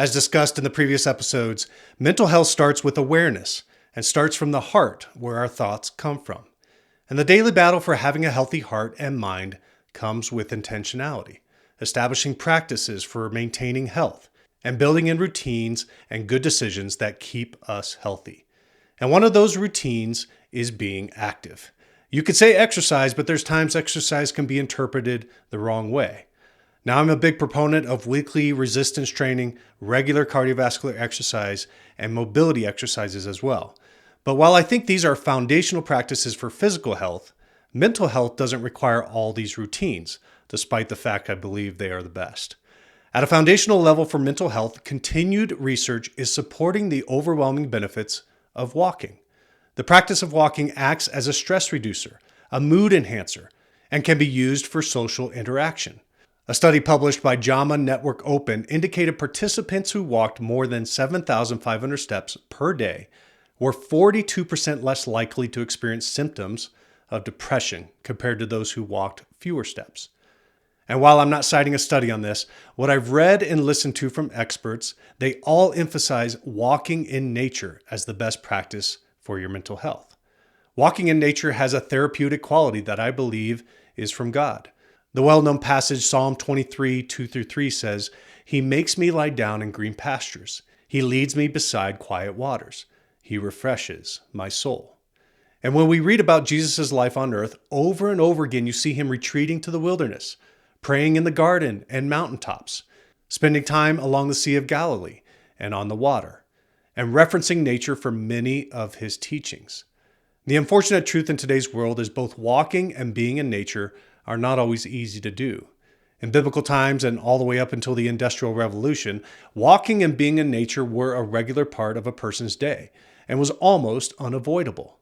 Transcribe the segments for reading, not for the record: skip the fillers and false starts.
As discussed in the previous episodes, mental health starts with awareness and starts from the heart, where our thoughts come from. And the daily battle for having a healthy heart and mind comes with intentionality, establishing practices for maintaining health, and building in routines and good decisions that keep us healthy. And one of those routines is being active. You could say exercise, but there's times exercise can be interpreted the wrong way. Now, I'm a big proponent of weekly resistance training, regular cardiovascular exercise, and mobility exercises as well. But while I think these are foundational practices for physical health, mental health doesn't require all these routines, despite the fact I believe they are the best. At a foundational level for mental health, continued research is supporting the overwhelming benefits of walking. The practice of walking acts as a stress reducer, a mood enhancer, and can be used for social interaction. A study published by JAMA Network Open indicated participants who walked more than 7,500 steps per day were 42% less likely to experience symptoms of depression compared to those who walked fewer steps. And while I'm not citing a study on this, what I've read and listened to from experts, they all emphasize walking in nature as the best practice for your mental health. Walking in nature has a therapeutic quality that I believe is from God. The well-known passage, Psalm 23, 2-3 says, "He makes me lie down in green pastures. He leads me beside quiet waters. He refreshes my soul." And when we read about Jesus' life on earth, over and over again, you see him retreating to the wilderness, praying in the garden and mountaintops, spending time along the Sea of Galilee and on the water, and referencing nature for many of his teachings. The unfortunate truth in today's world is both walking and being in nature are not always easy to do. In biblical times and all the way up until the Industrial Revolution, walking and being in nature were a regular part of a person's day and was almost unavoidable.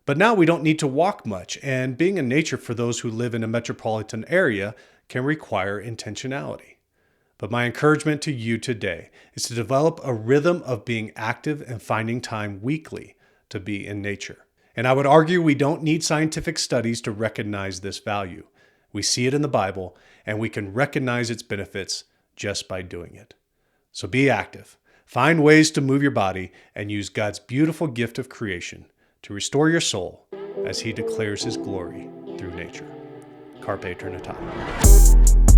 But now we don't need to walk much, and being in nature for those who live in a metropolitan area can require intentionality. But my encouragement to you today is to develop a rhythm of being active and finding time weekly to be in nature. And I would argue we don't need scientific studies to recognize this value. We see it in the Bible, and we can recognize its benefits just by doing it. So be active. Find ways to move your body and use God's beautiful gift of creation to restore your soul as he declares his glory through nature. Carpe Eternitatem.